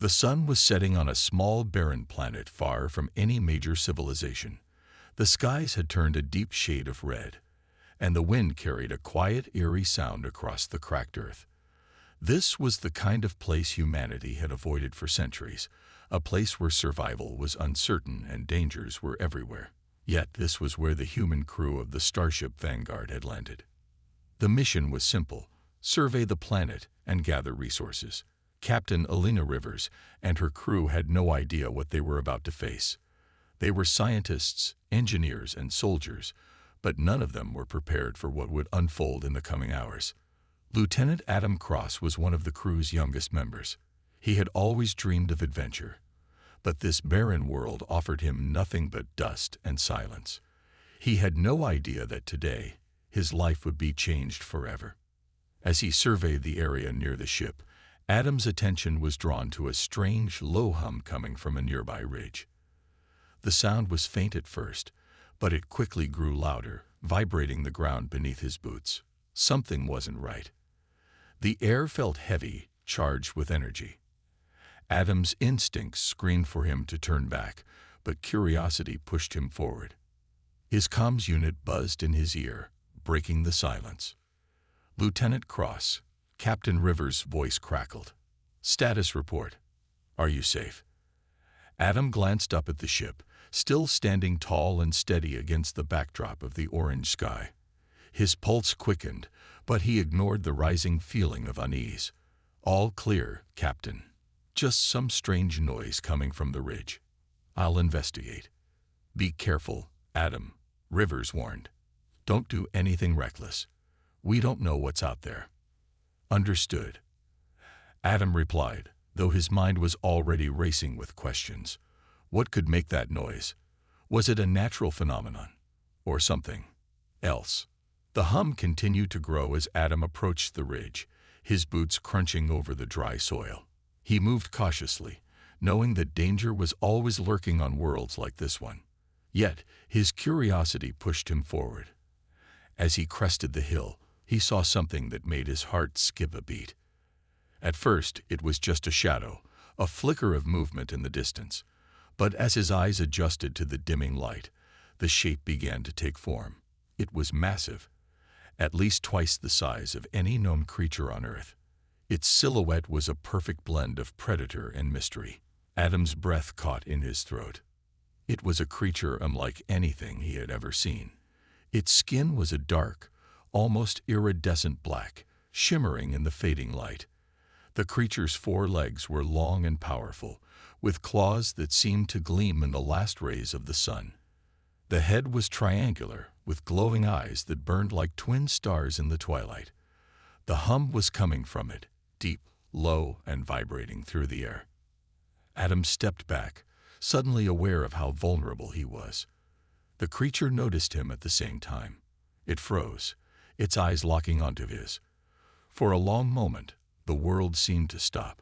The sun was setting on a small, barren planet far from any major civilization. The skies had turned a deep shade of red, and the wind carried a quiet, eerie sound across the cracked earth. This was the kind of place humanity had avoided for centuries, a place where survival was uncertain and dangers were everywhere. Yet this was where the human crew of the starship Vanguard had landed. The mission was simple: survey the planet and gather resources. Captain Alina Rivers and her crew had no idea what they were about to face. They were scientists, engineers, and soldiers, but none of them were prepared for what would unfold in the coming hours. Lieutenant Adam Cross was one of the crew's youngest members. He had always dreamed of adventure, but this barren world offered him nothing but dust and silence. He had no idea that today his life would be changed forever. As he surveyed the area near the ship, Adam's attention was drawn to a strange, low hum coming from a nearby ridge. The sound was faint at first, but it quickly grew louder, vibrating the ground beneath his boots. Something wasn't right. The air felt heavy, charged with energy. Adam's instincts screamed for him to turn back, but curiosity pushed him forward. His comms unit buzzed in his ear, breaking the silence. "Lieutenant Cross," Captain Rivers' voice crackled. "Status report. Are you safe?" Adam glanced up at the ship, still standing tall and steady against the backdrop of the orange sky. His pulse quickened, but he ignored the rising feeling of unease. "All clear, Captain. Just some strange noise coming from the ridge. I'll investigate." "Be careful, Adam," Rivers warned. "Don't do anything reckless. We don't know what's out there." "Understood," Adam replied, though his mind was already racing with questions. What could make that noise? Was it a natural phenomenon, or something else? The hum continued to grow as Adam approached the ridge, his boots crunching over the dry soil. He moved cautiously, knowing that danger was always lurking on worlds like this one. Yet his curiosity pushed him forward. As he crested the hill, he saw something that made his heart skip a beat. At first, it was just a shadow, a flicker of movement in the distance. But as his eyes adjusted to the dimming light, the shape began to take form. It was massive, at least twice the size of any known creature on Earth. Its silhouette was a perfect blend of predator and mystery. Adam's breath caught in his throat. It was a creature unlike anything he had ever seen. Its skin was a dark, almost iridescent black, shimmering in the fading light. The creature's 4 legs were long and powerful, with claws that seemed to gleam in the last rays of the sun. The head was triangular, with glowing eyes that burned like twin stars in the twilight. The hum was coming from it, deep, low, and vibrating through the air. Adam stepped back, suddenly aware of how vulnerable he was. The creature noticed him at the same time. It froze, its eyes locking onto his. For a long moment, the world seemed to stop.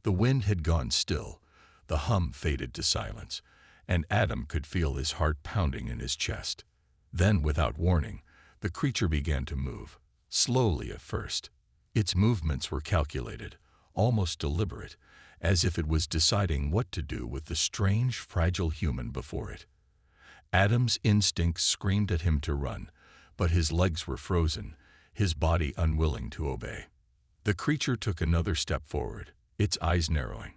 The wind had gone still, the hum faded to silence, and Adam could feel his heart pounding in his chest. Then, without warning, the creature began to move, slowly at first. Its movements were calculated, almost deliberate, as if it was deciding what to do with the strange, fragile human before it. Adam's instincts screamed at him to run, but his legs were frozen, his body unwilling to obey. The creature took another step forward, its eyes narrowing.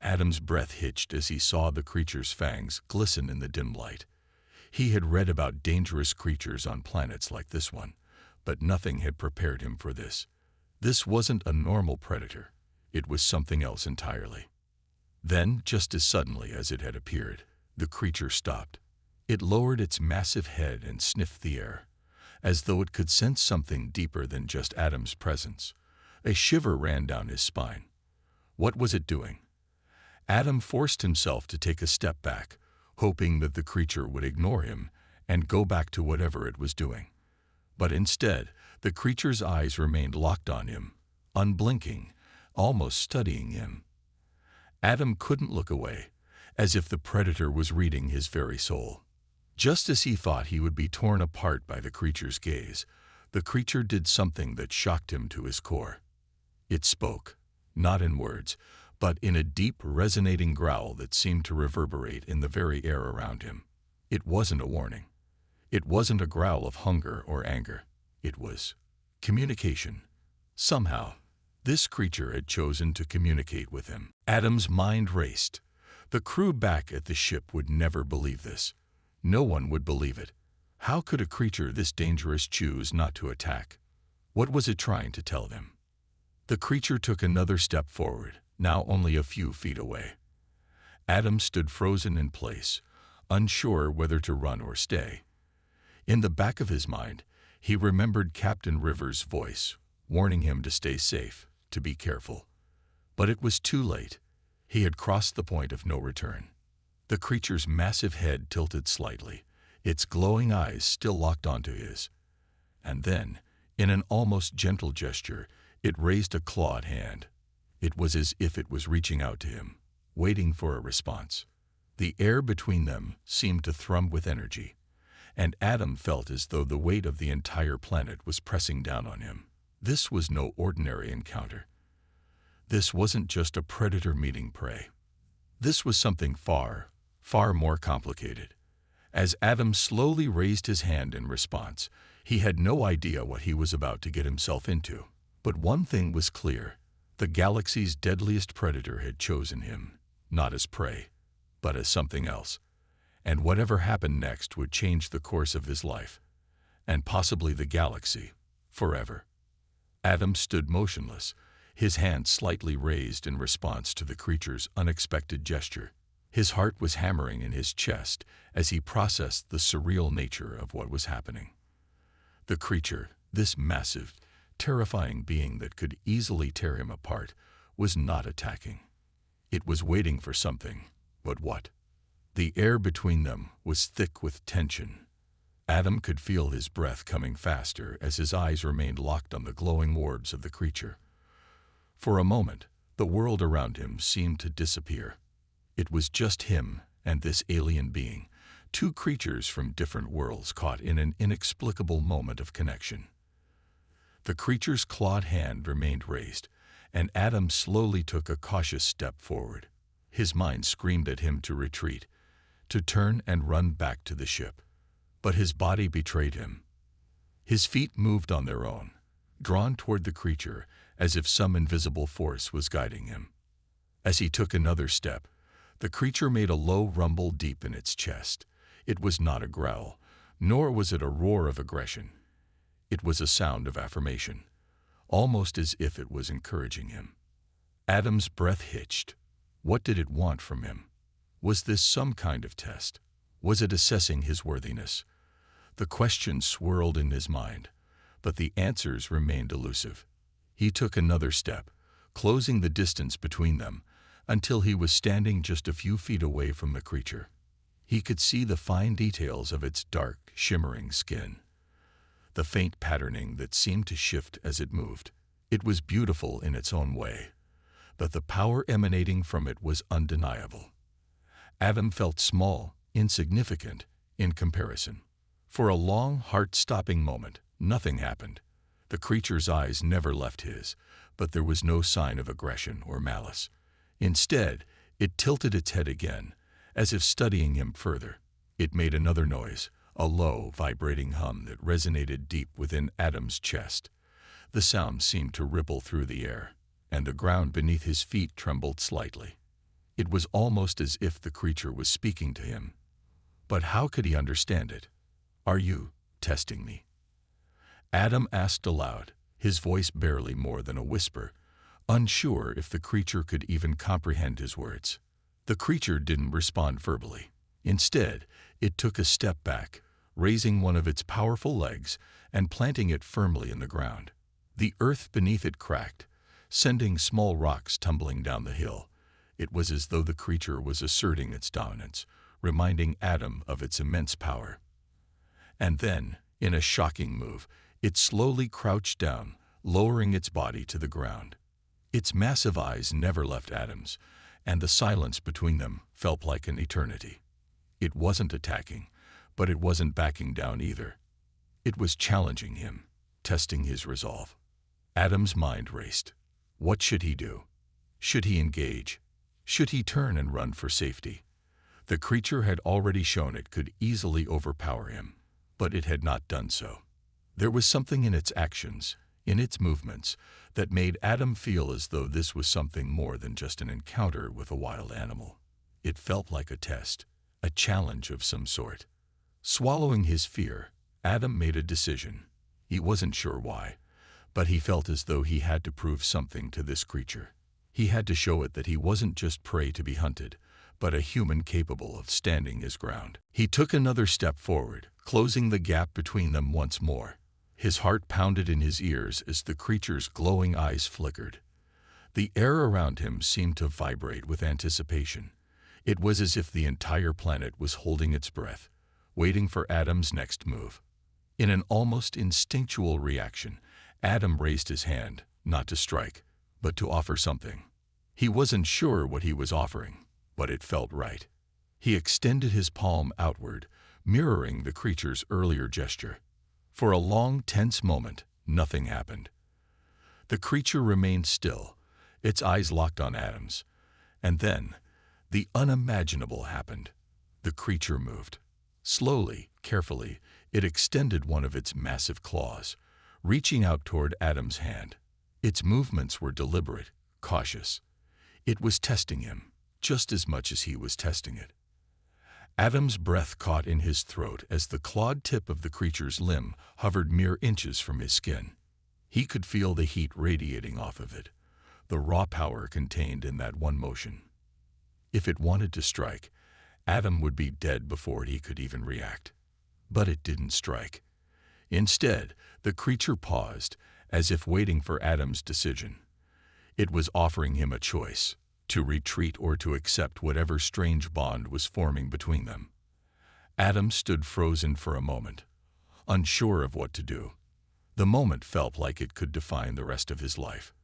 Adam's breath hitched as he saw the creature's fangs glisten in the dim light. He had read about dangerous creatures on planets like this one, but nothing had prepared him for this. This wasn't a normal predator. It was something else entirely. Then, just as suddenly as it had appeared, the creature stopped. It lowered its massive head and sniffed the air, as though it could sense something deeper than just Adam's presence. A shiver ran down his spine. What was it doing? Adam forced himself to take a step back, hoping that the creature would ignore him and go back to whatever it was doing. But instead, the creature's eyes remained locked on him, unblinking, almost studying him. Adam couldn't look away, as if the predator was reading his very soul. Just as he thought he would be torn apart by the creature's gaze, the creature did something that shocked him to his core. It spoke, not in words, but in a deep, resonating growl that seemed to reverberate in the very air around him. It wasn't a warning. It wasn't a growl of hunger or anger. It was communication. Somehow, this creature had chosen to communicate with him. Adam's mind raced. The crew back at the ship would never believe this. No one would believe it. How could a creature this dangerous choose not to attack? What was it trying to tell them? The creature took another step forward, now only a few feet away. Adam stood frozen in place, unsure whether to run or stay. In the back of his mind, he remembered Captain Rivers' voice, warning him to stay safe, to be careful. But it was too late. He had crossed the point of no return. The creature's massive head tilted slightly, its glowing eyes still locked onto his. And then, in an almost gentle gesture, it raised a clawed hand. It was as if it was reaching out to him, waiting for a response. The air between them seemed to thrum with energy, and Adam felt as though the weight of the entire planet was pressing down on him. This was no ordinary encounter. This wasn't just a predator meeting prey. This was something far, far more complicated. As Adam slowly raised his hand in response, he had no idea what he was about to get himself into. But one thing was clear. The galaxy's deadliest predator had chosen him, not as prey, but as something else. And whatever happened next would change the course of his life, and possibly the galaxy, forever. Adam stood motionless, his hand slightly raised in response to the creature's unexpected gesture. His heart was hammering in his chest as he processed the surreal nature of what was happening. The creature, this massive, terrifying being that could easily tear him apart, was not attacking. It was waiting for something, but what? The air between them was thick with tension. Adam could feel his breath coming faster as his eyes remained locked on the glowing orbs of the creature. For a moment, the world around him seemed to disappear. It was just him and this alien being, two creatures from different worlds caught in an inexplicable moment of connection. The creature's clawed hand remained raised, and Adam slowly took a cautious step forward. His mind screamed at him to retreat, to turn and run back to the ship. But his body betrayed him. His feet moved on their own, drawn toward the creature as if some invisible force was guiding him. As he took another step, the creature made a low rumble deep in its chest. It was not a growl, nor was it a roar of aggression. It was a sound of affirmation, almost as if it was encouraging him. Adam's breath hitched. What did it want from him? Was this some kind of test? Was it assessing his worthiness? The questions swirled in his mind, but the answers remained elusive. He took another step, closing the distance between them, until he was standing just a few feet away from the creature. He could see the fine details of its dark, shimmering skin, the faint patterning that seemed to shift as it moved. It was beautiful in its own way, but the power emanating from it was undeniable. Adam felt small, insignificant, in comparison. For a long, heart-stopping moment, nothing happened. The creature's eyes never left his, but there was no sign of aggression or malice. Instead, it tilted its head again, as if studying him further. It made another noise, a low, vibrating hum that resonated deep within Adam's chest. The sound seemed to ripple through the air, and the ground beneath his feet trembled slightly. It was almost as if the creature was speaking to him. But how could he understand it? "Are you testing me?" Adam asked aloud, his voice barely more than a whisper, unsure if the creature could even comprehend his words. The creature didn't respond verbally. Instead, it took a step back, raising one of its powerful legs and planting it firmly in the ground. The earth beneath it cracked, sending small rocks tumbling down the hill. It was as though the creature was asserting its dominance, reminding Adam of its immense power. And then, in a shocking move, it slowly crouched down, lowering its body to the ground. Its massive eyes never left Adam's, and the silence between them felt like an eternity. It wasn't attacking, but it wasn't backing down either. It was challenging him, testing his resolve. Adam's mind raced. What should he do? Should he engage? Should he turn and run for safety? The creature had already shown it could easily overpower him, but it had not done so. There was something in its actions, in its movements, that made Adam feel as though this was something more than just an encounter with a wild animal. It felt like a test, a challenge of some sort. Swallowing his fear, Adam made a decision. He wasn't sure why, but he felt as though he had to prove something to this creature. He had to show it that he wasn't just prey to be hunted, but a human capable of standing his ground. He took another step forward, closing the gap between them once more. His heart pounded in his ears as the creature's glowing eyes flickered. The air around him seemed to vibrate with anticipation. It was as if the entire planet was holding its breath, waiting for Adam's next move. In an almost instinctual reaction, Adam raised his hand, not to strike, but to offer something. He wasn't sure what he was offering, but it felt right. He extended his palm outward, mirroring the creature's earlier gesture. For a long, tense moment, nothing happened. The creature remained still, its eyes locked on Adam's. And then, the unimaginable happened. The creature moved. Slowly, carefully, it extended one of its massive claws, reaching out toward Adam's hand. Its movements were deliberate, cautious. It was testing him, just as much as he was testing it. Adam's breath caught in his throat as the clawed tip of the creature's limb hovered mere inches from his skin. He could feel the heat radiating off of it, the raw power contained in that one motion. If it wanted to strike, Adam would be dead before he could even react. But it didn't strike. Instead, the creature paused, as if waiting for Adam's decision. It was offering him a choice, to retreat or to accept whatever strange bond was forming between them. Adam stood frozen for a moment, unsure of what to do. The moment felt like it could define the rest of his life.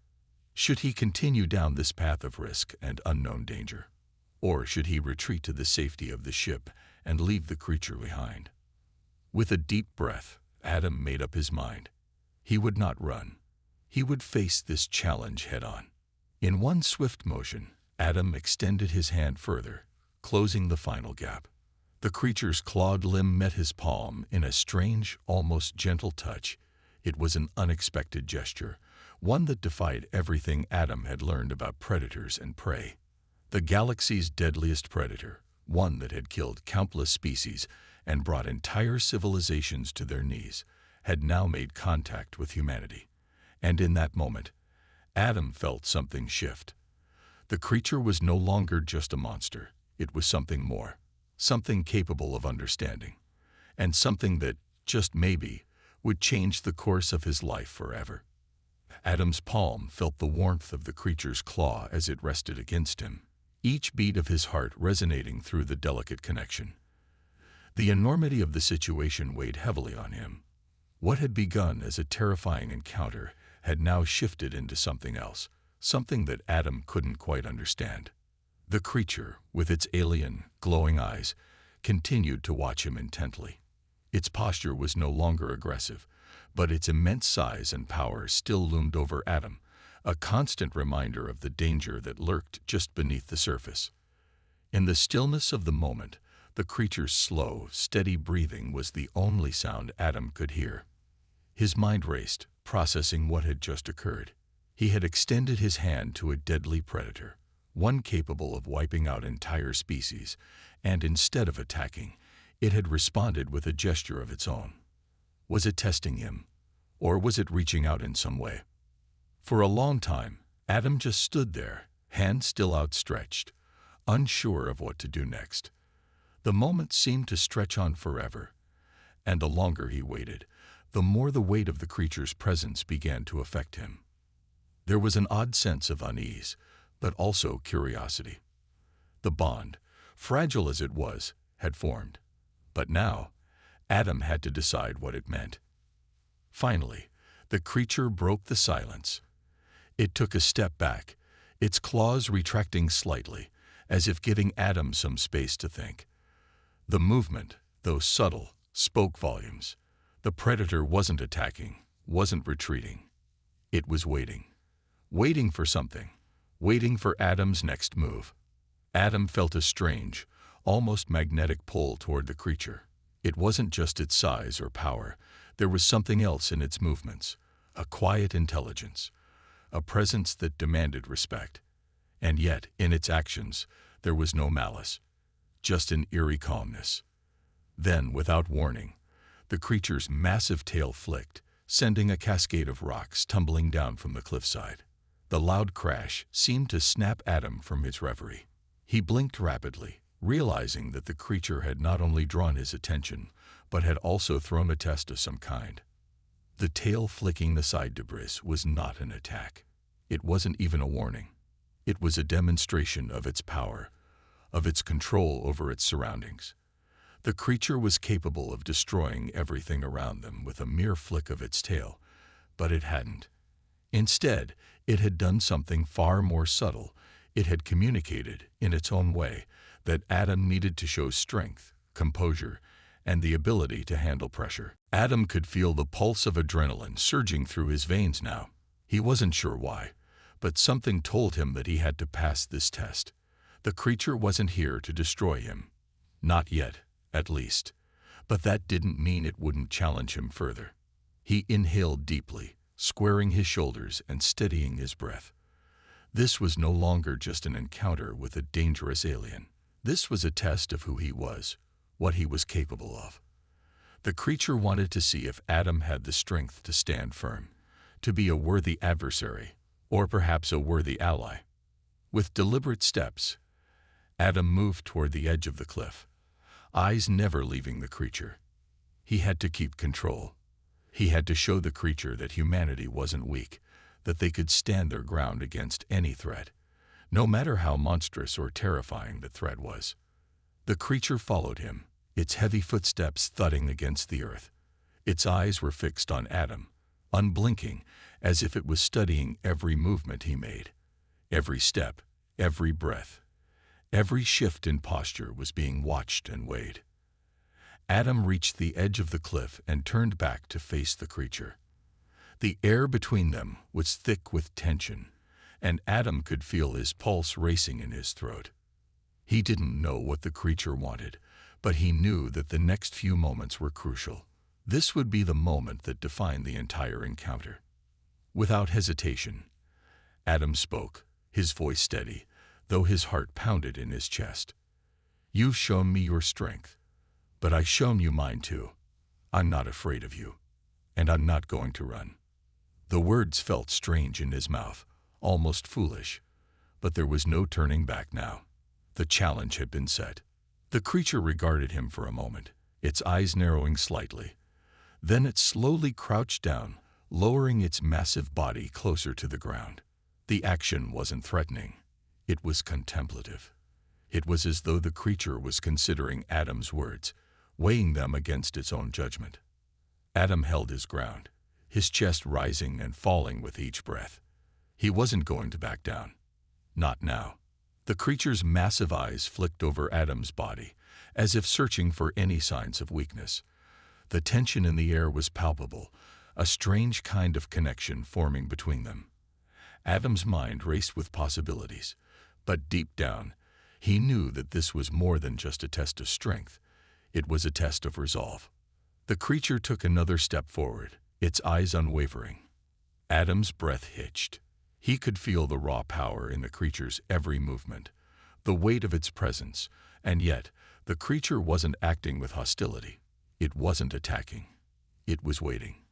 Should he continue down this path of risk and unknown danger? Or should he retreat to the safety of the ship and leave the creature behind? With a deep breath, Adam made up his mind. He would not run. He would face this challenge head-on. In one swift motion, Adam extended his hand further, closing the final gap. The creature's clawed limb met his palm in a strange, almost gentle touch. It was an unexpected gesture, one that defied everything Adam had learned about predators and prey. The galaxy's deadliest predator, one that had killed countless species and brought entire civilizations to their knees, had now made contact with humanity. And in that moment, Adam felt something shift. The creature was no longer just a monster. It was something more, something capable of understanding, and something that, just maybe, would change the course of his life forever. Adam's palm felt the warmth of the creature's claw as it rested against him, each beat of his heart resonating through the delicate connection. The enormity of the situation weighed heavily on him. What had begun as a terrifying encounter had now shifted into something else, something that Adam couldn't quite understand. The creature, with its alien, glowing eyes, continued to watch him intently. Its posture was no longer aggressive, but its immense size and power still loomed over Adam, a constant reminder of the danger that lurked just beneath the surface. In the stillness of the moment, the creature's slow, steady breathing was the only sound Adam could hear. His mind raced, processing what had just occurred. He had extended his hand to a deadly predator, one capable of wiping out entire species, and instead of attacking, it had responded with a gesture of its own. Was it testing him, or was it reaching out in some way? For a long time, Adam just stood there, hand still outstretched, unsure of what to do next. The moment seemed to stretch on forever, and the longer he waited, the more the weight of the creature's presence began to affect him. There was an odd sense of unease, but also curiosity. The bond, fragile as it was, had formed. But now, Adam had to decide what it meant. Finally, the creature broke the silence. It took a step back, its claws retracting slightly, as if giving Adam some space to think. The movement, though subtle, spoke volumes. The predator wasn't attacking, wasn't retreating. It was waiting. Waiting for something. waiting for Adam's next move. Adam felt a strange, almost magnetic pull toward the creature. It wasn't just its size or power. There was something else in its movements, a quiet intelligence, a presence that demanded respect. And yet, in its actions, there was no malice, just an eerie calmness. Then, without warning, the creature's massive tail flicked, sending a cascade of rocks tumbling down from the cliffside. The loud crash seemed to snap Adam from his reverie. He blinked rapidly, realizing that the creature had not only drawn his attention, but had also thrown a test of some kind. The tail flicking the side debris was not an attack. It wasn't even a warning. It was a demonstration of its power, of its control over its surroundings. The creature was capable of destroying everything around them with a mere flick of its tail, but it hadn't. Instead, it had done something far more subtle. It had communicated, in its own way, that Adam needed to show strength, composure, and the ability to handle pressure. Adam could feel the pulse of adrenaline surging through his veins now. He wasn't sure why, but something told him that he had to pass this test. The creature wasn't here to destroy him. Not yet, at least. But that didn't mean it wouldn't challenge him further. He inhaled deeply, squaring his shoulders and steadying his breath. This was no longer just an encounter with a dangerous alien. This was a test of who he was, what he was capable of. The creature wanted to see if Adam had the strength to stand firm, to be a worthy adversary, or perhaps a worthy ally. With deliberate steps, Adam moved toward the edge of the cliff, eyes never leaving the creature. He had to keep control. He had to show the creature that humanity wasn't weak, that they could stand their ground against any threat, no matter how monstrous or terrifying the threat was. The creature followed him, its heavy footsteps thudding against the earth. Its eyes were fixed on Adam, unblinking, as if it was studying every movement he made. Every step, every breath, every shift in posture was being watched and weighed. Adam reached the edge of the cliff and turned back to face the creature. The air between them was thick with tension, and Adam could feel his pulse racing in his throat. He didn't know what the creature wanted, but he knew that the next few moments were crucial. This would be the moment that defined the entire encounter. Without hesitation, Adam spoke, his voice steady, though his heart pounded in his chest. "You've shown me your strength, but I've shown you mine too. I'm not afraid of you, and I'm not going to run." The words felt strange in his mouth, almost foolish, but there was no turning back now. The challenge had been set. The creature regarded him for a moment, its eyes narrowing slightly. Then it slowly crouched down, lowering its massive body closer to the ground. The action wasn't threatening. It was contemplative. It was as though the creature was considering Adam's words, weighing them against its own judgment. Adam held his ground, his chest rising and falling with each breath. He wasn't going to back down. Not now. The creature's massive eyes flicked over Adam's body, as if searching for any signs of weakness. The tension in the air was palpable, a strange kind of connection forming between them. Adam's mind raced with possibilities, but deep down, he knew that this was more than just a test of strength. It was a test of resolve. The creature took another step forward, its eyes unwavering. Adam's breath hitched. He could feel the raw power in the creature's every movement, the weight of its presence, and yet the creature wasn't acting with hostility. It wasn't attacking. It was waiting.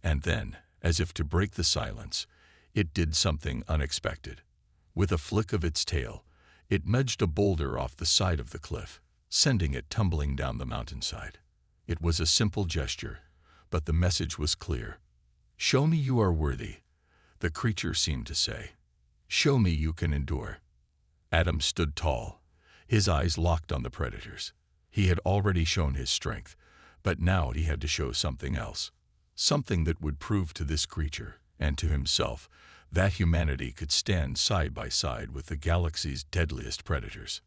And then, as if to break the silence, it did something unexpected. With a flick of its tail, it nudged a boulder off the side of the cliff, sending it tumbling down the mountainside. It was a simple gesture, but the message was clear. "Show me you are worthy," the creature seemed to say. "Show me you can endure." Adam stood tall, his eyes locked on the predators. He had already shown his strength, but now he had to show something else. Something that would prove to this creature, and to himself, that humanity could stand side by side with the galaxy's deadliest predators.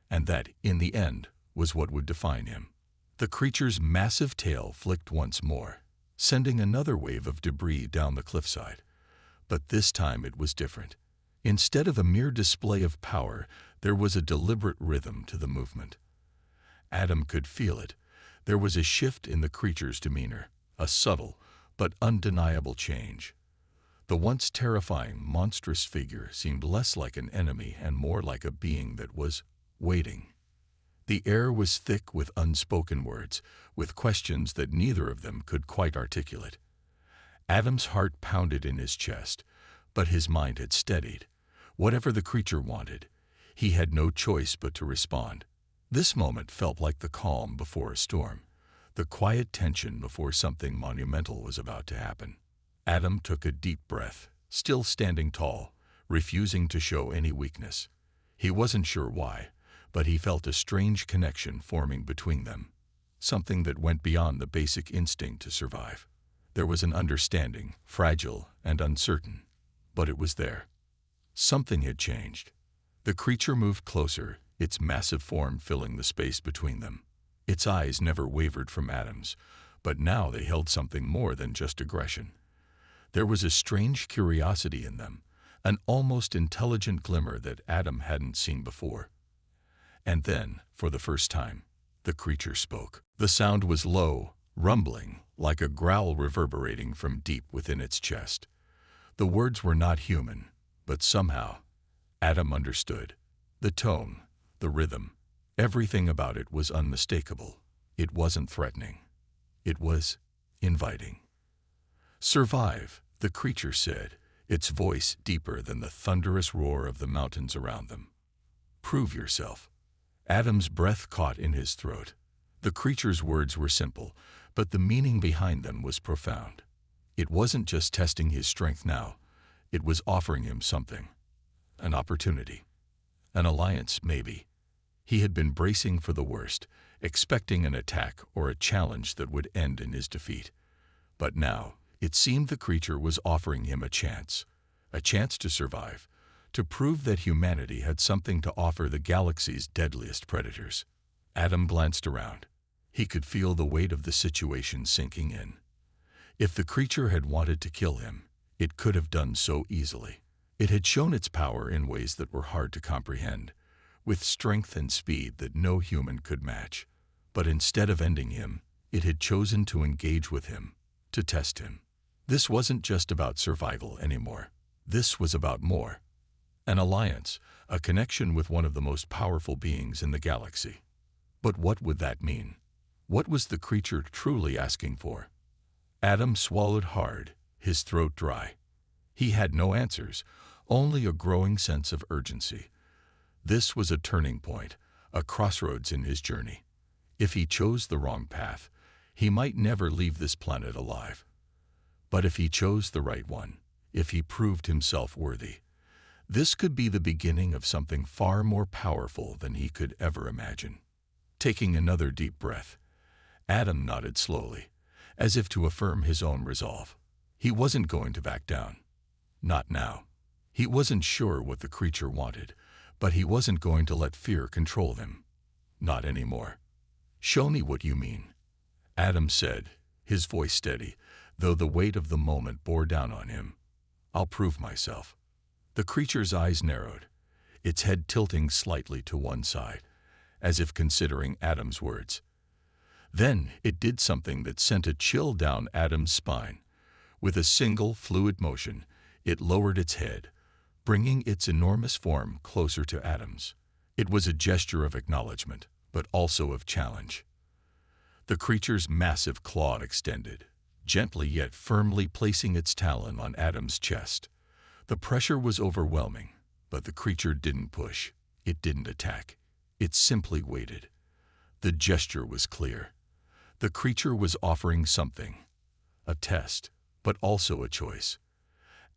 And that, in the end, was what would define him. The creature's massive tail flicked once more, sending another wave of debris down the cliffside. But this time it was different. Instead of a mere display of power, there was a deliberate rhythm to the movement. Adam could feel it. There was a shift in the creature's demeanor, a subtle but undeniable change. The once terrifying, monstrous figure seemed less like an enemy and more like a being that was waiting. The air was thick with unspoken words, with questions that neither of them could quite articulate. Adam's heart pounded in his chest, but his mind had steadied. Whatever the creature wanted, he had no choice but to respond. This moment felt like the calm before a storm, the quiet tension before something monumental was about to happen. Adam took a deep breath, still standing tall, refusing to show any weakness. He wasn't sure why, but he felt a strange connection forming between them, something that went beyond the basic instinct to survive. There was an understanding, fragile and uncertain, but it was there. Something had changed. The creature moved closer, its massive form filling the space between them. Its eyes never wavered from Adam's, but now they held something more than just aggression. There was a strange curiosity in them, an almost intelligent glimmer that Adam hadn't seen before. And then, for the first time, the creature spoke. The sound was low, rumbling, like a growl reverberating from deep within its chest. The words were not human, but somehow, Adam understood. The tone, the rhythm, everything about it was unmistakable. It wasn't threatening. It was inviting. "Survive," the creature said, its voice deeper than the thunderous roar of the mountains around them. "Prove yourself." Adam's breath caught in his throat. The creature's words were simple, but the meaning behind them was profound. It wasn't just testing his strength now. It was offering him something. An opportunity. An alliance, maybe. He had been bracing for the worst, expecting an attack or a challenge that would end in his defeat. But now, it seemed the creature was offering him a chance to survive, to prove that humanity had something to offer the galaxy's deadliest predators. Adam glanced around. He could feel the weight of the situation sinking in. If the creature had wanted to kill him, it could have done so easily. It had shown its power in ways that were hard to comprehend, with strength and speed that no human could match. But instead of ending him, it had chosen to engage with him, to test him. This wasn't just about survival anymore. This was about more. An alliance, a connection with one of the most powerful beings in the galaxy. But what would that mean? What was the creature truly asking for? Adam swallowed hard, his throat dry. He had no answers, only a growing sense of urgency. This was a turning point, a crossroads in his journey. If he chose the wrong path, he might never leave this planet alive. But if he chose the right one, if he proved himself worthy, this could be the beginning of something far more powerful than he could ever imagine. Taking another deep breath, Adam nodded slowly, as if to affirm his own resolve. He wasn't going to back down. Not now. He wasn't sure what the creature wanted, but he wasn't going to let fear control him. Not anymore. "Show me what you mean," Adam said, his voice steady, though the weight of the moment bore down on him. "I'll prove myself." The creature's eyes narrowed, its head tilting slightly to one side, as if considering Adam's words. Then it did something that sent a chill down Adam's spine. With a single fluid motion, it lowered its head, bringing its enormous form closer to Adam's. It was a gesture of acknowledgement, but also of challenge. The creature's massive claw extended, gently yet firmly placing its talon on Adam's chest. The pressure was overwhelming, but the creature didn't push. It didn't attack. It simply waited. The gesture was clear. The creature was offering something. A test, but also a choice.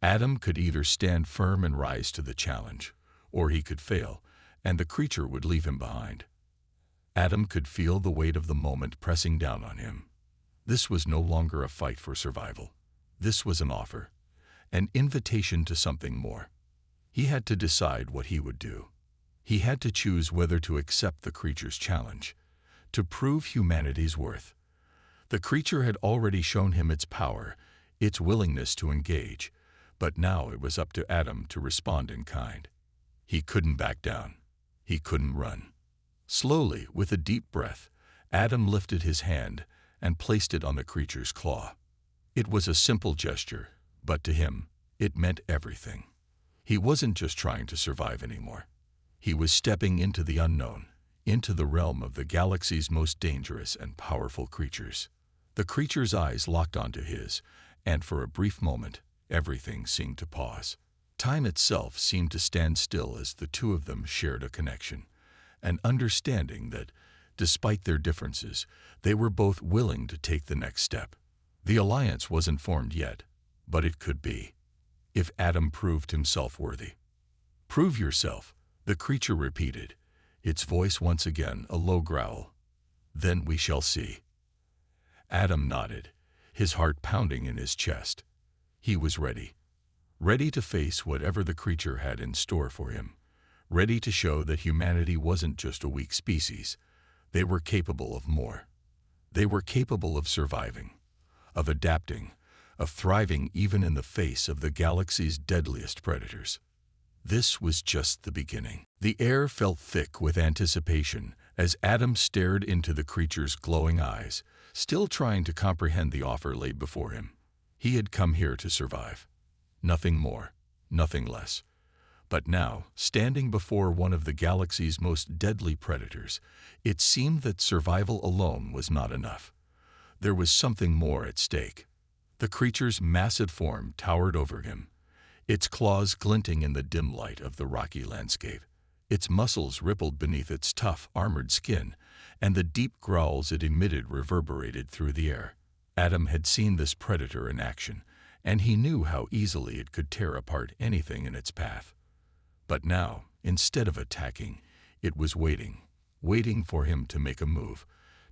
Adam could either stand firm and rise to the challenge, or he could fail, and the creature would leave him behind. Adam could feel the weight of the moment pressing down on him. This was no longer a fight for survival. This was an offer, an invitation to something more. He had to decide what he would do. He had to choose whether to accept the creature's challenge, to prove humanity's worth. The creature had already shown him its power, its willingness to engage, But now it was up to Adam to respond in kind. He couldn't back down. He couldn't run. Slowly, with a deep breath, Adam lifted his hand and placed it on the creature's claw. It was a simple gesture, but to him, it meant everything. He wasn't just trying to survive anymore. He was stepping into the unknown, into the realm of the galaxy's most dangerous and powerful creatures. The creature's eyes locked onto his, and for a brief moment, everything seemed to pause. Time itself seemed to stand still as the two of them shared a connection, an understanding that, despite their differences, they were both willing to take the next step. The alliance wasn't formed yet, but it could be, if Adam proved himself worthy. "Prove yourself," the creature repeated, its voice once again a low growl. "Then we shall see." Adam nodded, his heart pounding in his chest. He was ready. Ready to face whatever the creature had in store for him. Ready to show that humanity wasn't just a weak species. They were capable of more. They were capable of surviving, of adapting, of thriving even in the face of the galaxy's deadliest predators. This was just the beginning. The air felt thick with anticipation as Adam stared into the creature's glowing eyes, still trying to comprehend the offer laid before him. He had come here to survive. Nothing more, nothing less. But now, standing before one of the galaxy's most deadly predators, it seemed that survival alone was not enough. There was something more at stake. The creature's massive form towered over him, its claws glinting in the dim light of the rocky landscape. Its muscles rippled beneath its tough, armored skin, and the deep growls it emitted reverberated through the air. Adam had seen this predator in action, and he knew how easily it could tear apart anything in its path. But now, instead of attacking, it was waiting for him to make a move,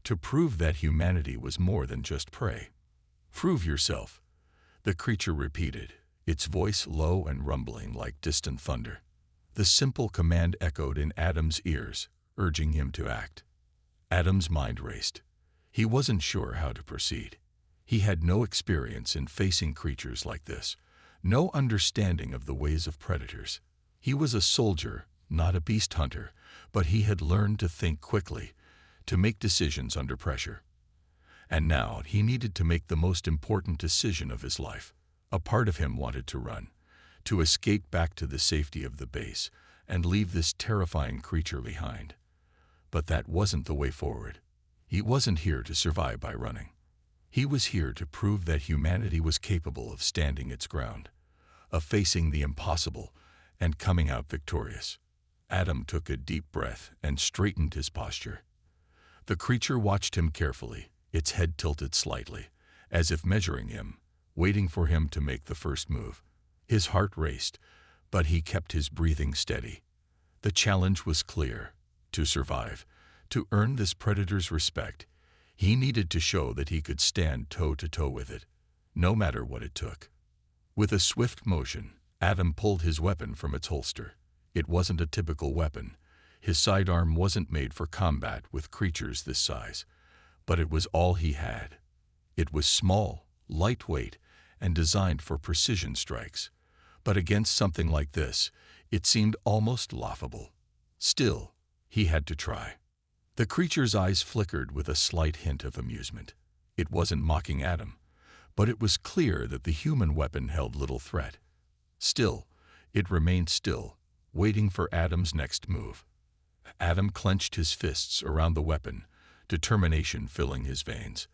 to prove that humanity was more than just prey. "Prove yourself," the creature repeated, its voice low and rumbling like distant thunder. The simple command echoed in Adam's ears, urging him to act. Adam's mind raced. He wasn't sure how to proceed. He had no experience in facing creatures like this, no understanding of the ways of predators. He was a soldier, not a beast hunter, but he had learned to think quickly, to make decisions under pressure. And now he needed to make the most important decision of his life. A part of him wanted to run, to escape back to the safety of the base and leave this terrifying creature behind. But that wasn't the way forward. He wasn't here to survive by running. He was here to prove that humanity was capable of standing its ground, of facing the impossible and coming out victorious. Adam took a deep breath and straightened his posture. The creature watched him carefully, its head tilted slightly, as if measuring him, waiting for him to make the first move. His heart raced, but he kept his breathing steady. The challenge was clear. To survive, to earn this predator's respect, he needed to show that he could stand toe-to-toe with it, no matter what it took. With a swift motion, Adam pulled his weapon from its holster. It wasn't a typical weapon. His sidearm wasn't made for combat with creatures this size, but it was all he had. It was small, lightweight, and designed for precision strikes. But against something like this, it seemed almost laughable. Still, he had to try. The creature's eyes flickered with a slight hint of amusement. It wasn't mocking Adam, but it was clear that the human weapon held little threat. Still, it remained still, waiting for Adam's next move. Adam clenched his fists around the weapon, determination filling his veins.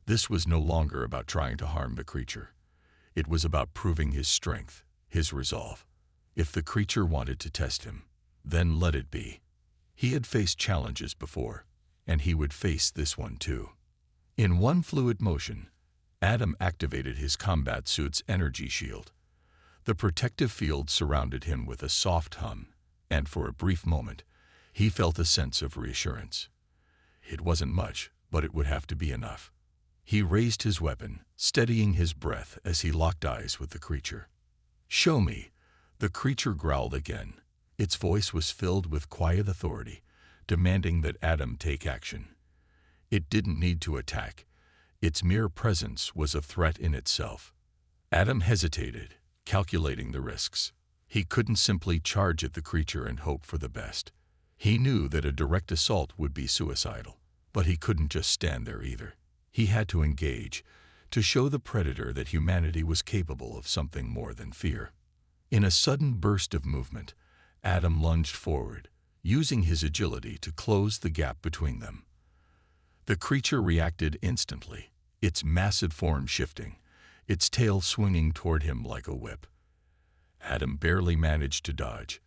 This was no longer about trying to harm the creature. It was about proving his strength, his resolve. If the creature wanted to test him, then let it be. He had faced challenges before, and he would face this one too. In one fluid motion, Adam activated his combat suit's energy shield. The protective field surrounded him with a soft hum, and for a brief moment, he felt a sense of reassurance. It wasn't much, but it would have to be enough. He raised his weapon, steadying his breath as he locked eyes with the creature. "Show me," the creature growled again. Its voice was filled with quiet authority, demanding that Adam take action. It didn't need to attack. Its mere presence was a threat in itself. Adam hesitated, calculating the risks. He couldn't simply charge at the creature and hope for the best. He knew that a direct assault would be suicidal, but he couldn't just stand there either. He had to engage, to show the predator that humanity was capable of something more than fear. In a sudden burst of movement, Adam lunged forward, using his agility to close the gap between them. The creature reacted instantly, its massive form shifting, its tail swinging toward him like a whip. Adam barely managed to dodge,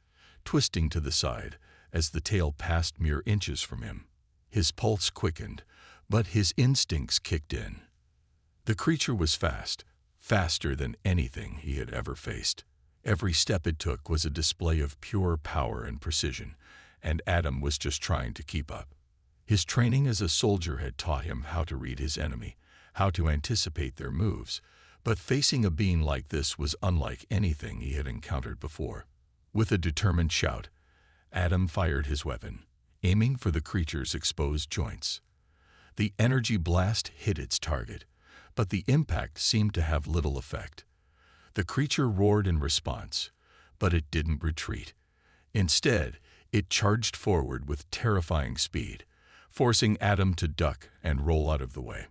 twisting to the side as the tail passed mere inches from him. His pulse quickened, but his instincts kicked in. The creature was fast, faster than anything he had ever faced. Every step it took was a display of pure power and precision, and Adam was just trying to keep up. His training as a soldier had taught him how to read his enemy, how to anticipate their moves, but facing a being like this was unlike anything he had encountered before. With a determined shout, Adam fired his weapon, aiming for the creature's exposed joints. The energy blast hit its target, but the impact seemed to have little effect. The creature roared in response, but it didn't retreat. Instead, it charged forward with terrifying speed, forcing Adam to duck and roll out of the way.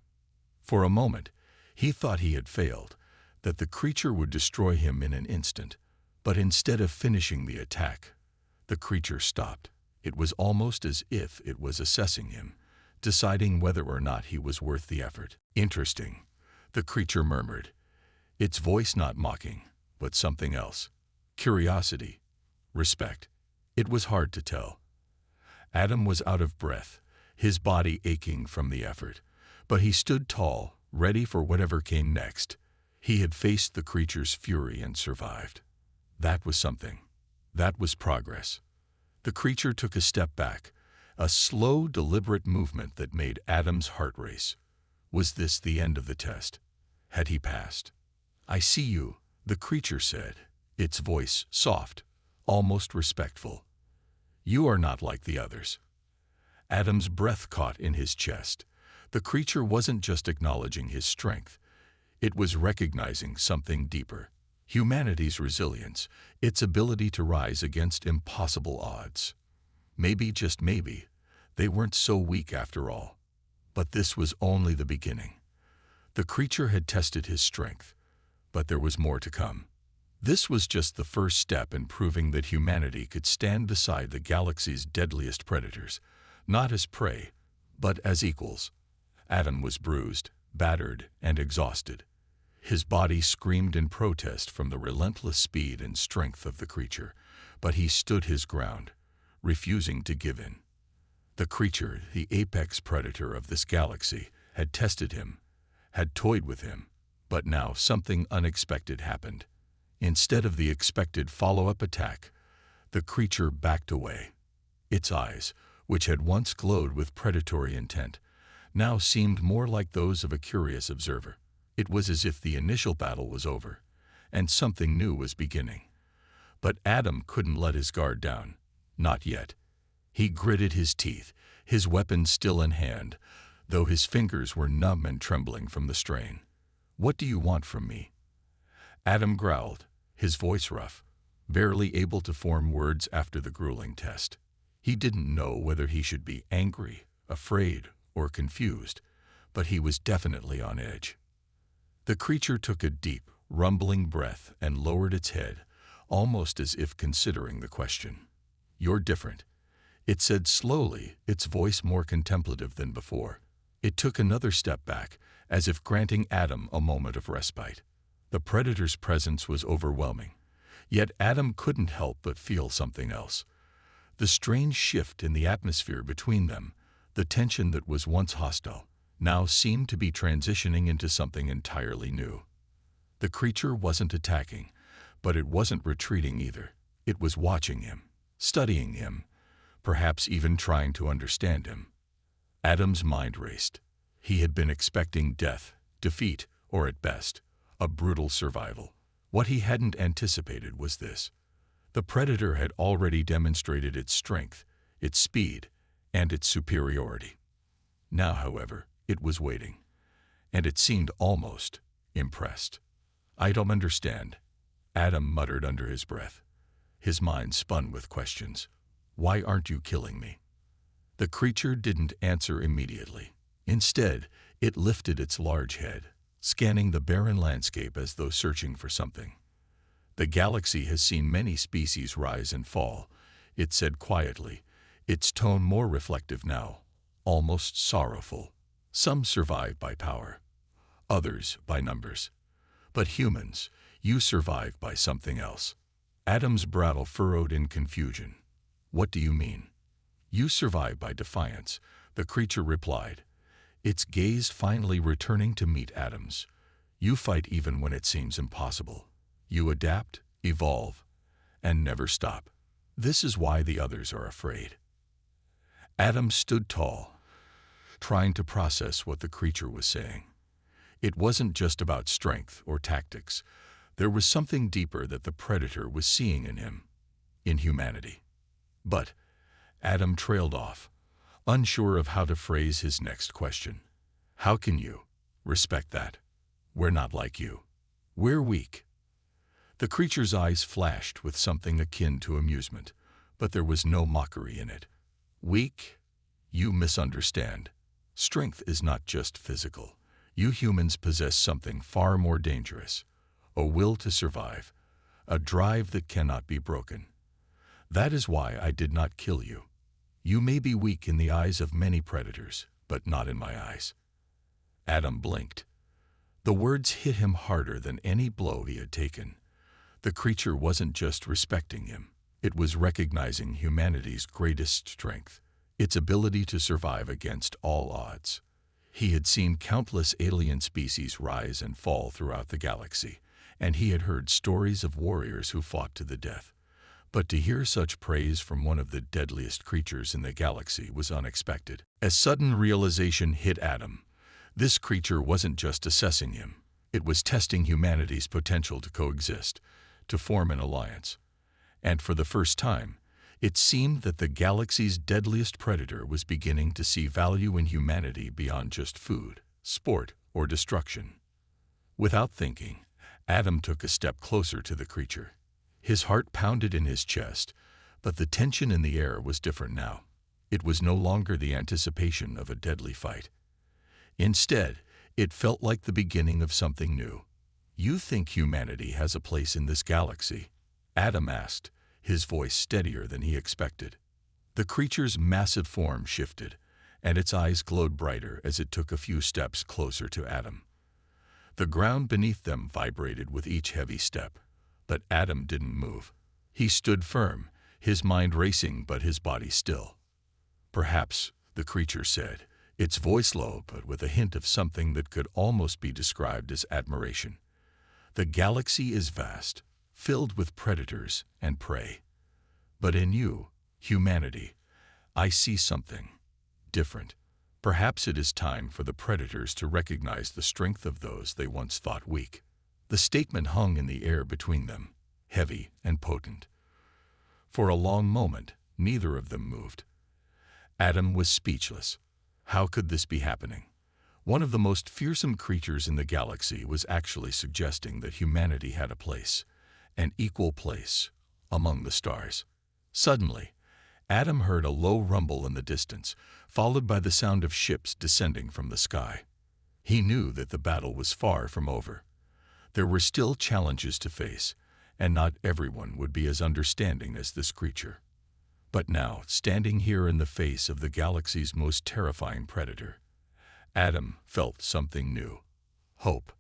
For a moment, he thought he had failed, that the creature would destroy him in an instant, but instead of finishing the attack, the creature stopped. It was almost as if it was assessing him, deciding whether or not he was worth the effort. "Interesting," the creature murmured, its voice not mocking, but something else. Curiosity, respect. It was hard to tell. Adam was out of breath, his body aching from the effort, but he stood tall, ready for whatever came next. He had faced the creature's fury and survived. That was something. That was progress. The creature took a step back, a slow, deliberate movement that made Adam's heart race. Was this the end of the test? Had he passed? "I see you," the creature said, its voice soft, almost respectful. "You are not like the others." Adam's breath caught in his chest. The creature wasn't just acknowledging his strength. It was recognizing something deeper. Humanity's resilience, its ability to rise against impossible odds. Maybe, just maybe, they weren't so weak after all. But this was only the beginning. The creature had tested his strength, but there was more to come. This was just the first step in proving that humanity could stand beside the galaxy's deadliest predators, not as prey, but as equals. Adam was bruised, battered, and exhausted. His body screamed in protest from the relentless speed and strength of the creature, but he stood his ground, refusing to give in. The creature, the apex predator of this galaxy, had tested him, had toyed with him, but now something unexpected happened. Instead of the expected follow-up attack, the creature backed away. Its eyes, which had once glowed with predatory intent, now seemed more like those of a curious observer. It was as if the initial battle was over, and something new was beginning. But Adam couldn't let his guard down. Not yet. He gritted his teeth, his weapon still in hand, though his fingers were numb and trembling from the strain. "What do you want from me?" Adam growled, his voice rough, barely able to form words after the grueling test. He didn't know whether he should be angry, afraid, or confused, but he was definitely on edge. The creature took a deep, rumbling breath and lowered its head, almost as if considering the question. "You're different," it said slowly, its voice more contemplative than before. It took another step back, as if granting Adam a moment of respite. The predator's presence was overwhelming, yet Adam couldn't help but feel something else. The strange shift in the atmosphere between them, the tension that was once hostile, now seemed to be transitioning into something entirely new. The creature wasn't attacking, but it wasn't retreating either. It was watching him, studying him, perhaps even trying to understand him. Adam's mind raced. He had been expecting death, defeat, or at best, a brutal survival. What he hadn't anticipated was this. The predator had already demonstrated its strength, its speed, and its superiority. Now, however, it was waiting, and it seemed almost impressed. "I don't understand," Adam muttered under his breath. His mind spun with questions. Why aren't you killing me? The creature didn't answer immediately. Instead, it lifted its large head, scanning the barren landscape as though searching for something. The galaxy has seen many species rise and fall, it said quietly, its tone more reflective now, almost sorrowful. Some survive by power, others by numbers. But humans, you survive by something else. Adam's brow furrowed in confusion. What do you mean? You survive by defiance, the creature replied, its gaze finally returning to meet Adam's. You fight even when it seems impossible. You adapt, evolve, and never stop. This is why the others are afraid. Adam stood tall, trying to process what the creature was saying. It wasn't just about strength or tactics. There was something deeper that the predator was seeing in him, in humanity. But Adam trailed off, unsure of how to phrase his next question. How can you respect that? We're not like you. We're weak. The creature's eyes flashed with something akin to amusement, but there was no mockery in it. Weak? You misunderstand. Strength is not just physical. You humans possess something far more dangerous. A will to survive. A drive that cannot be broken. That is why I did not kill you. You may be weak in the eyes of many predators, but not in my eyes. Adam blinked. The words hit him harder than any blow he had taken. The creature wasn't just respecting him. It was recognizing humanity's greatest strength, its ability to survive against all odds. He had seen countless alien species rise and fall throughout the galaxy, and he had heard stories of warriors who fought to the death. But to hear such praise from one of the deadliest creatures in the galaxy was unexpected. As sudden realization hit Adam, this creature wasn't just assessing him. It was testing humanity's potential to coexist, to form an alliance. And for the first time, it seemed that the galaxy's deadliest predator was beginning to see value in humanity beyond just food, sport, or destruction. Without thinking, Adam took a step closer to the creature. His heart pounded in his chest, but the tension in the air was different now. It was no longer the anticipation of a deadly fight. Instead, it felt like the beginning of something new. You think humanity has a place in this galaxy? Adam asked, his voice steadier than he expected. The creature's massive form shifted, and its eyes glowed brighter as it took a few steps closer to Adam. The ground beneath them vibrated with each heavy step. But Adam didn't move. He stood firm, his mind racing but his body still. Perhaps, the creature said, its voice low but with a hint of something that could almost be described as admiration. The galaxy is vast, filled with predators and prey. But in you, humanity, I see something different. Perhaps it is time for the predators to recognize the strength of those they once thought weak. The statement hung in the air between them, heavy and potent. For a long moment, neither of them moved. Adam was speechless. How could this be happening? One of the most fearsome creatures in the galaxy was actually suggesting that humanity had a place, an equal place, among the stars. Suddenly, Adam heard a low rumble in the distance, followed by the sound of ships descending from the sky. He knew that the battle was far from over. There were still challenges to face, and not everyone would be as understanding as this creature. But now, standing here in the face of the galaxy's most terrifying predator, Adam felt something new. Hope.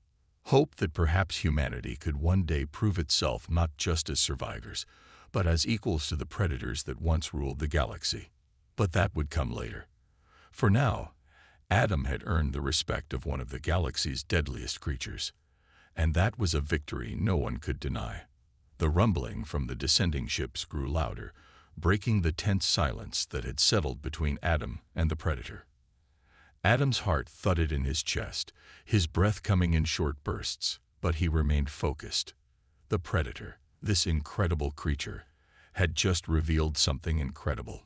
Hope that perhaps humanity could one day prove itself not just as survivors, but as equals to the predators that once ruled the galaxy. But that would come later. For now, Adam had earned the respect of one of the galaxy's deadliest creatures. And that was a victory no one could deny. The rumbling from the descending ships grew louder, breaking the tense silence that had settled between Adam and the predator. Adam's heart thudded in his chest, his breath coming in short bursts, but he remained focused. The predator, this incredible creature, had just revealed something incredible.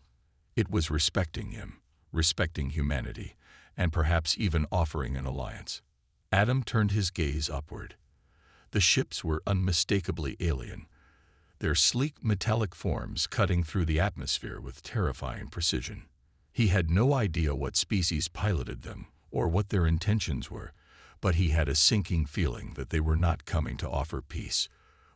It was respecting him, respecting humanity, and perhaps even offering an alliance. Adam turned his gaze upward. The ships were unmistakably alien, their sleek metallic forms cutting through the atmosphere with terrifying precision. He had no idea what species piloted them or what their intentions were, but he had a sinking feeling that they were not coming to offer peace.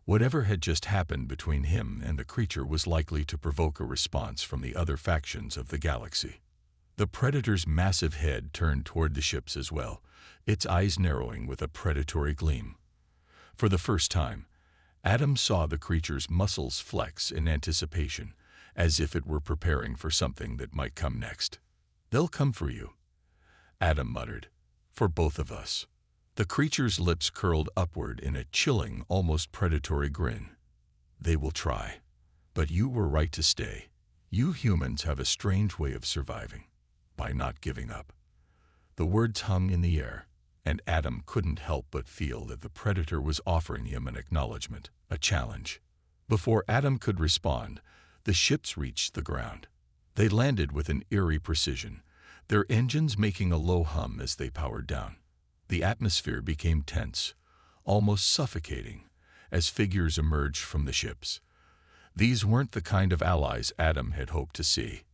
Whatever had just happened between him and the creature was likely to provoke a response from the other factions of the galaxy. The Predator's massive head turned toward the ships as well, its eyes narrowing with a predatory gleam. For the first time, Adam saw the creature's muscles flex in anticipation, as if it were preparing for something that might come next. "They'll come for you," Adam muttered. "For both of us." The creature's lips curled upward in a chilling, almost predatory grin. "They will try. But you were right to stay. You humans have a strange way of surviving, by not giving up." The words hung in the air, and Adam couldn't help but feel that the Predator was offering him an acknowledgement, a challenge. Before Adam could respond, the ships reached the ground. They landed with an eerie precision, their engines making a low hum as they powered down. The atmosphere became tense, almost suffocating, as figures emerged from the ships. These weren't the kind of allies Adam had hoped to see.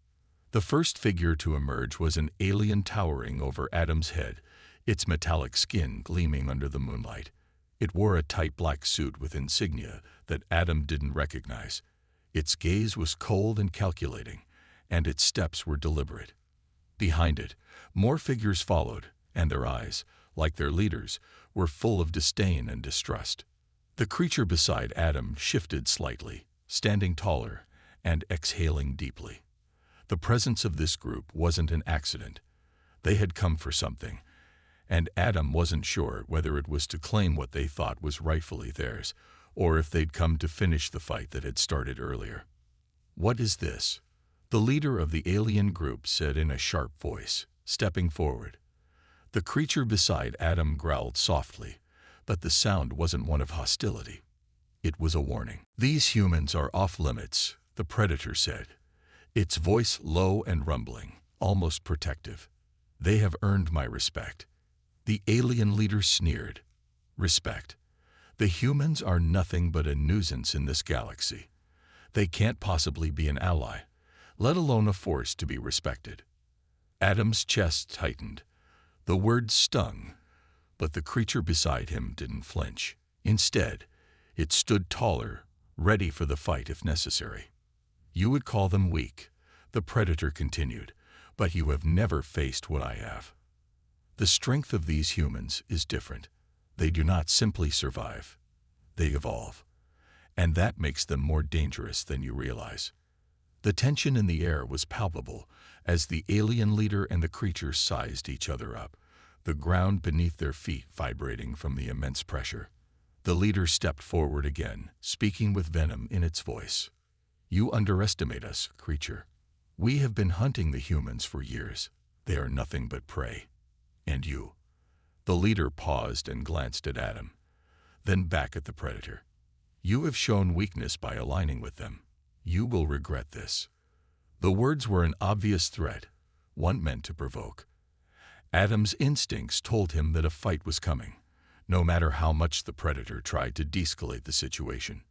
The first figure to emerge was an alien towering over Adam's head, its metallic skin gleaming under the moonlight. It wore a tight black suit with insignia that Adam didn't recognize. Its gaze was cold and calculating, and its steps were deliberate. Behind it, more figures followed, and their eyes, like their leaders, were full of disdain and distrust. The creature beside Adam shifted slightly, standing taller and exhaling deeply. The presence of this group wasn't an accident. They had come for something, and Adam wasn't sure whether it was to claim what they thought was rightfully theirs, or if they'd come to finish the fight that had started earlier. "What is this?" the leader of the alien group said in a sharp voice, stepping forward. The creature beside Adam growled softly, but the sound wasn't one of hostility. It was a warning. "These humans are off-limits," the Predator said, its voice low and rumbling, almost protective. "They have earned my respect." The alien leader sneered. "Respect? The humans are nothing but a nuisance in this galaxy. They can't possibly be an ally, let alone a force to be respected." Adam's chest tightened. The words stung, but the creature beside him didn't flinch. Instead, it stood taller, ready for the fight if necessary. "You would call them weak," the Predator continued, "but you have never faced what I have. The strength of these humans is different. They do not simply survive. They evolve. And that makes them more dangerous than you realize." The tension in the air was palpable as the alien leader and the creature sized each other up, the ground beneath their feet vibrating from the immense pressure. The leader stepped forward again, speaking with venom in its voice. "You underestimate us, creature. We have been hunting the humans for years. They are nothing but prey. And you." The leader paused and glanced at Adam, then back at the Predator. "You have shown weakness by aligning with them. You will regret this." The words were an obvious threat, one meant to provoke. Adam's instincts told him that a fight was coming, no matter how much the Predator tried to de-escalate the situation.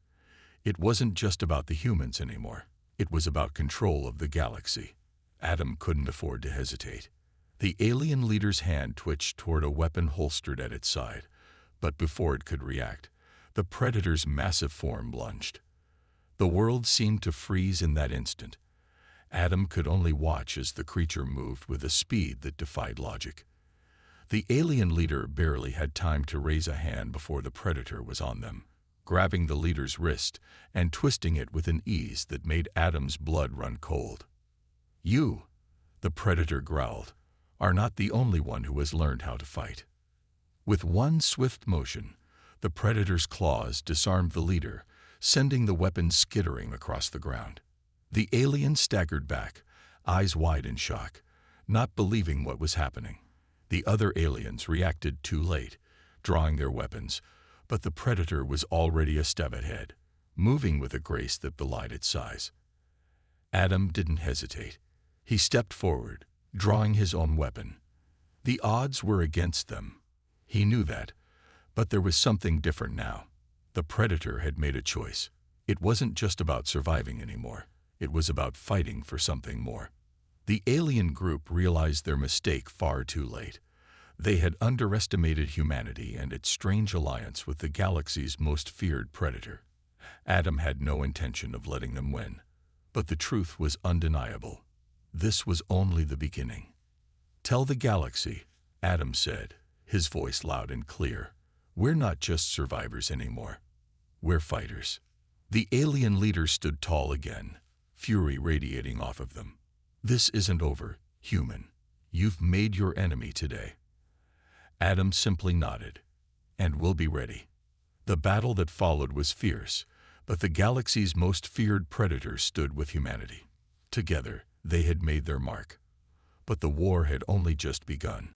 It wasn't just about the humans anymore. It was about control of the galaxy. Adam couldn't afford to hesitate. The alien leader's hand twitched toward a weapon holstered at its side, but before it could react, the Predator's massive form lunged. The world seemed to freeze in that instant. Adam could only watch as the creature moved with a speed that defied logic. The alien leader barely had time to raise a hand before the Predator was on them, grabbing the leader's wrist and twisting it with an ease that made Adam's blood run cold. "You," the Predator growled, "are not the only one who has learned how to fight." With one swift motion, the Predator's claws disarmed the leader, sending the weapon skittering across the ground. The alien staggered back, eyes wide in shock, not believing what was happening. The other aliens reacted too late, drawing their weapons, but the Predator was already a step ahead, moving with a grace that belied its size. Adam didn't hesitate. He stepped forward, drawing his own weapon. The odds were against them. He knew that, But there was something different now. The predator had made a choice. It wasn't just about surviving anymore. It was about fighting for something more. The alien group realized their mistake far too late. They had underestimated humanity and its strange alliance with the galaxy's most feared predator. Adam had no intention of letting them win. But the truth was undeniable. This was only the beginning. "Tell the galaxy," Adam said, his voice loud and clear. "We're not just survivors anymore. We're fighters." The alien leader stood tall again, fury radiating off of them. "This isn't over, human. You've made your enemy today." Adam simply nodded. "And we'll be ready." The battle that followed was fierce, but the galaxy's most feared predator stood with humanity. Together, they had made their mark. But the war had only just begun.